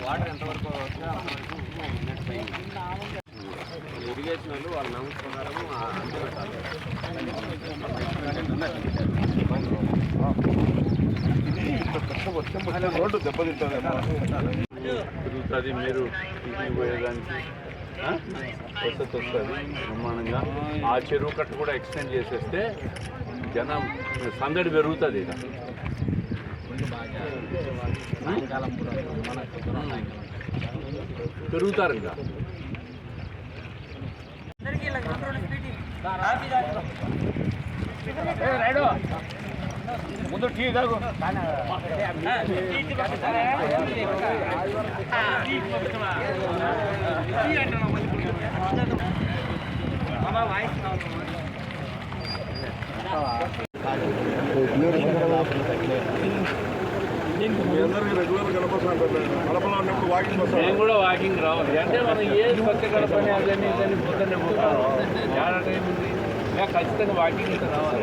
Water ఎంతవరకు irrigation వాళ్ళు వాళ్ళ నమ్ముకున్నారని అంతే పెట్టాలి. రోడ్డు దెబ్బతింటుంది తిరుగుతుంది. మీరు ఇంటికి పోయేదానికి వసతి వస్తుంది బ్రహ్మాండంగా. ఆ చెరువు కట్టు కూడా ఎక్స్టెండ్ చేసేస్తే జనం సందడి పెరుగుతుంది. ఇక పెరుగుతారు. ఇంకా ముందు టీ తాగు. నేను కూడా వాకింగ్ రావాలి అంటే మనం ఏ కొత్త గడపని అదని ఇదని పొద్దున్నే పోతాను. చాలా టైం ఉంది. ఖచ్చితంగా వాకింగ్ అయితే రావాలి.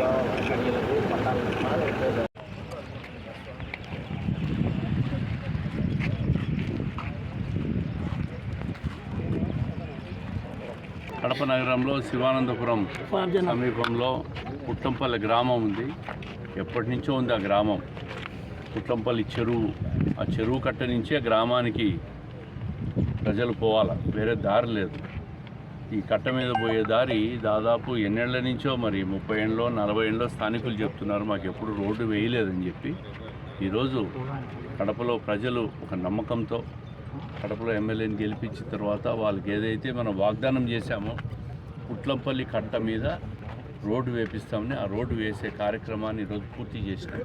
కడప నగరంలో శివానందపురం సమీపంలో పుట్టంపల్లి గ్రామం ఉంది. ఎప్పటి నుంచో ఉంది ఆ గ్రామం. పుట్టంపల్లి చెరువు, ఆ చెరువు కట్ట నుంచే గ్రామానికి ప్రజలు పోవాలి, వేరే దారి లేదు. ఈ కట్ట మీద పోయే దారి దాదాపు ఎన్నేళ్ల నుంచో, మరి 30 ఏళ్ళలో 40 ఏళ్ళలో స్థానికులు చెప్తున్నారు మాకు ఎప్పుడు రోడ్డు వేయలేదని చెప్పి. ఈరోజు కడపలో ప్రజలు ఒక నమ్మకంతో కడపలో ఎమ్మెల్యేని గెలిపించిన తర్వాత వాళ్ళకి ఏదైతే మనం వాగ్దానం చేశామో పుట్లంపల్లి కట్ట మీద రోడ్డు వేపిస్తామని, ఆ రోడ్డు వేసే కార్యక్రమాన్ని ఈరోజు పూర్తి చేసినాం.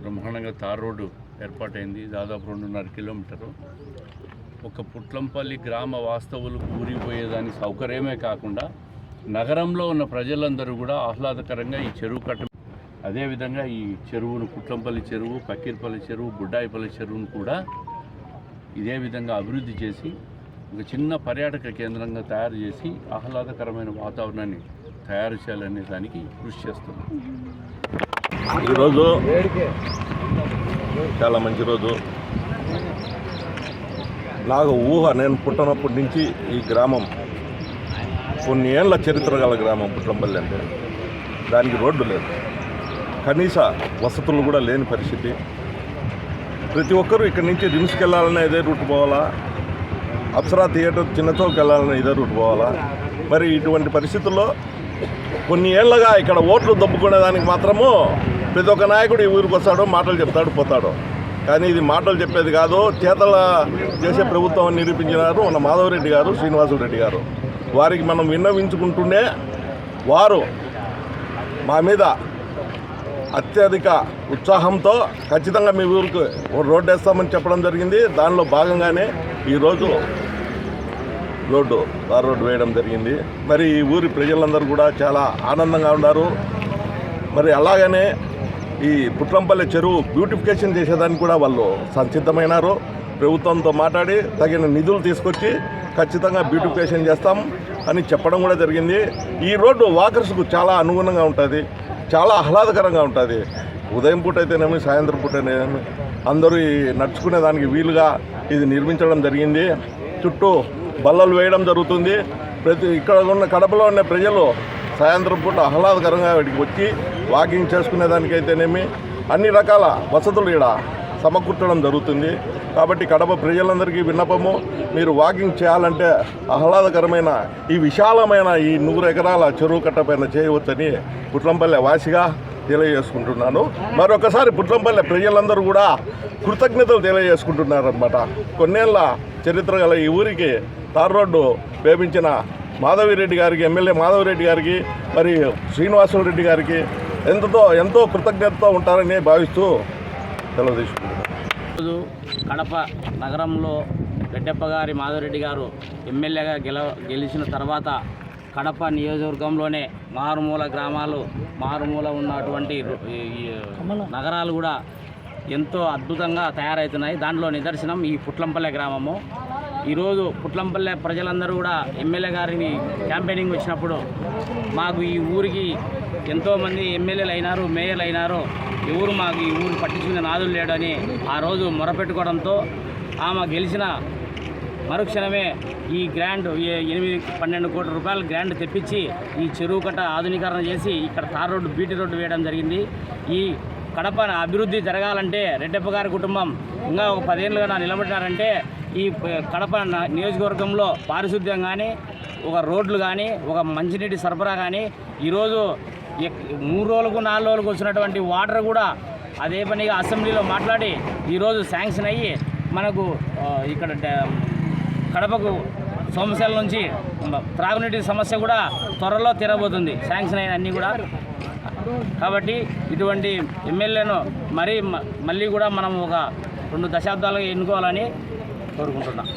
బ్రహ్మాండంగా తార్ రోడ్డు ఏర్పాటైంది. దాదాపు 2.5 కిలోమీటరు. ఒక పుట్లంపల్లి గ్రామ వాస్తవులు కూరిపోయేదాని సౌకర్యమే కాకుండా నగరంలో ఉన్న ప్రజలందరూ కూడా ఆహ్లాదకరంగా ఈ చెరువు కట్ట, అదేవిధంగా ఈ చెరువును పుట్లంపల్లి చెరువు, పక్కీర్పల్లి చెరువు, బుడ్డాయిపల్లి చెరువును కూడా ఇదే విధంగా అభివృద్ధి చేసి ఒక చిన్న పర్యాటక కేంద్రంగా తయారు చేసి ఆహ్లాదకరమైన వాతావరణాన్ని తయారు చేయాలనే దానికి కృషి చేస్తున్నాం. ఈరోజు చాలా మంచి రోజు. నాకు నేను పుట్టినప్పటి నుంచి ఈ గ్రామం కొన్ని ఏళ్ళ చరిత్ర గల గ్రామం పుట్లంపల్లి అంటే. దానికి రోడ్డు లేదు, కనీస వసతులు కూడా లేని పరిస్థితి. ప్రతి ఒక్కరూ ఇక్కడి నుంచి రిమ్స్కి వెళ్ళాలన్నా ఇదే రూట్ పోవాలా, అప్సరా థియేటర్ చిన్నచౌకి వెళ్ళాలన్నా ఇదే రూట్ పోవాలా. మరి ఇటువంటి పరిస్థితుల్లో కొన్ని ఏళ్ళగా ఇక్కడ ఓట్లు దబ్బుకునేదానికి మాత్రము ప్రతి ఒక్క నాయకుడు ఈ ఊరికి వస్తాడు, మాటలు చెప్తాడు, పోతాడు. కానీ ఇది మాటలు చెప్పేది కాదు, చేతల చేసే ప్రభుత్వం నిరూపించినారు మన మాధవరెడ్డి గారు, శ్రీనివాసులరెడ్డి గారు. వారికి మనం విన్నవించుకుంటూనే వారు మా మీద అత్యధిక ఉత్సాహంతో ఖచ్చితంగా మీ ఊరికి రోడ్డు వేస్తామని చెప్పడం జరిగింది. దానిలో భాగంగానే ఈరోజు తార్ రోడ్డు వేయడం జరిగింది. మరి ఈ ఊరి ప్రజలందరూ కూడా చాలా ఆనందంగా ఉన్నారు. మరి అలాగనే ఈ పుట్లంపల్లి చెరువు బ్యూటిఫికేషన్ చేసేదానికి కూడా వాళ్ళు సంసిద్ధమైనారు. ప్రభుత్వంతో మాట్లాడి తగిన నిధులు తీసుకొచ్చి ఖచ్చితంగా బ్యూటిఫికేషన్ చేస్తాం అని చెప్పడం కూడా జరిగింది. ఈ రోడ్డు వాకర్స్కు చాలా అనుగుణంగా ఉంటుంది, చాలా ఆహ్లాదకరంగా ఉంటుంది. ఉదయం పూట అయితేనేమి, సాయంత్రం పూట అయితేనేమి అందరూ నడుచుకునే దానికి వీలుగా ఇది నిర్మించడం జరిగింది. చుట్టూ బల్లలు వేయడం జరుగుతుంది. ఇక్కడ ఉన్న కడపలో ఉన్న ప్రజలు సాయంత్రం పూట ఆహ్లాదకరంగా వీటికి వచ్చి వాకింగ్ చేసుకునేదానికైతేనేమి అన్ని రకాల వసతులు ఇక్కడ సమకూర్చడం జరుగుతుంది. కాబట్టి కడప ప్రజలందరికీ విన్నపము, మీరు వాకింగ్ చేయాలంటే ఆహ్లాదకరమైన ఈ విశాలమైన ఈ 100 ఎకరాల చెరువు కట్ట పైన చేయవచ్చని పుట్లంపల్లె వాసిగా తెలియజేసుకుంటున్నాను. మరొకసారి పుట్లంపల్లె ప్రజలందరూ కూడా కృతజ్ఞతలు తెలియజేసుకుంటున్నారన్నమాట. కొన్నేళ్ల చరిత్ర గల ఈ ఊరికి తార్ రోడ్డు వేపించిన మాధవిరెడ్డి గారికి, ఎమ్మెల్యే మాధవిరెడ్డి గారికి, మరి శ్రీనివాసులరెడ్డి గారికి ఎంతో కృతజ్ఞతతో ఉంటారని భావిస్తూ సెలవు తీసుకుంటున్నాను. కడప నగరంలో రెడ్డప్ప గారి మాధవరెడ్డి గారు ఎమ్మెల్యేగా గెలిచిన తర్వాత కడప నియోజకవర్గంలోనే మారుమూల గ్రామాలు, మారుమూల ఉన్నటువంటి నగరాలు కూడా ఎంతో అద్భుతంగా తయారవుతున్నాయి. దాంట్లో నిదర్శనం ఈ పుట్లంపల్లె గ్రామము. ఈరోజు పుట్లంపల్లె ప్రజలందరూ కూడా ఎమ్మెల్యే గారిని క్యాంపెయినింగ్ వచ్చినప్పుడు మాకు ఈ ఊరికి ఎంతోమంది ఎమ్మెల్యేలు అయినారు, మేయర్లు అయినారు, ఎవరు మాకు ఈ ఊరు పట్టించుకునే నాదులు లేడని ఆ రోజు మొరపెట్టుకోవడంతో ఆమె గెలిచిన మరుక్షణమే ఈ గ్రాండ్ 8-12 కోట్ల రూపాయల గ్రాండ్ తెప్పించి ఈ చెరువు కట్ట ఆధునీకరణ చేసి ఇక్కడ తార్ రోడ్డు, బీటీ రోడ్డు వేయడం జరిగింది. ఈ కడప అభివృద్ధి జరగాలంటే రెడ్డప్ప గారి కుటుంబం ఇంకా ఒక 10 ఏళ్ళుగా నిలబడినారంటే ఈ కడప నియోజకవర్గంలో పారిశుద్ధ్యం కానీ, ఒక రోడ్లు కానీ, ఒక మంచినీటి సరఫరా కానీ, ఈరోజు 3 రోజులకు 4 రోజులకు వచ్చినటువంటి వాటర్ కూడా అదే పనిగా అసెంబ్లీలో మాట్లాడి ఈరోజు శాంక్షన్ అయ్యి మనకు ఇక్కడ కడపకు సోమశల నుంచి త్రాగునీటి సమస్య కూడా త్వరలో తీరబోతుంది, శాంక్షన్ అయిన అన్నీ కూడా. కాబట్టి ఇటువంటి ఎమ్మెల్యేను మళ్ళీ కూడా మనం ఒక 2 దశాబ్దాలుగా ఎన్నుకోవాలని కోరుకుంటున్నాం.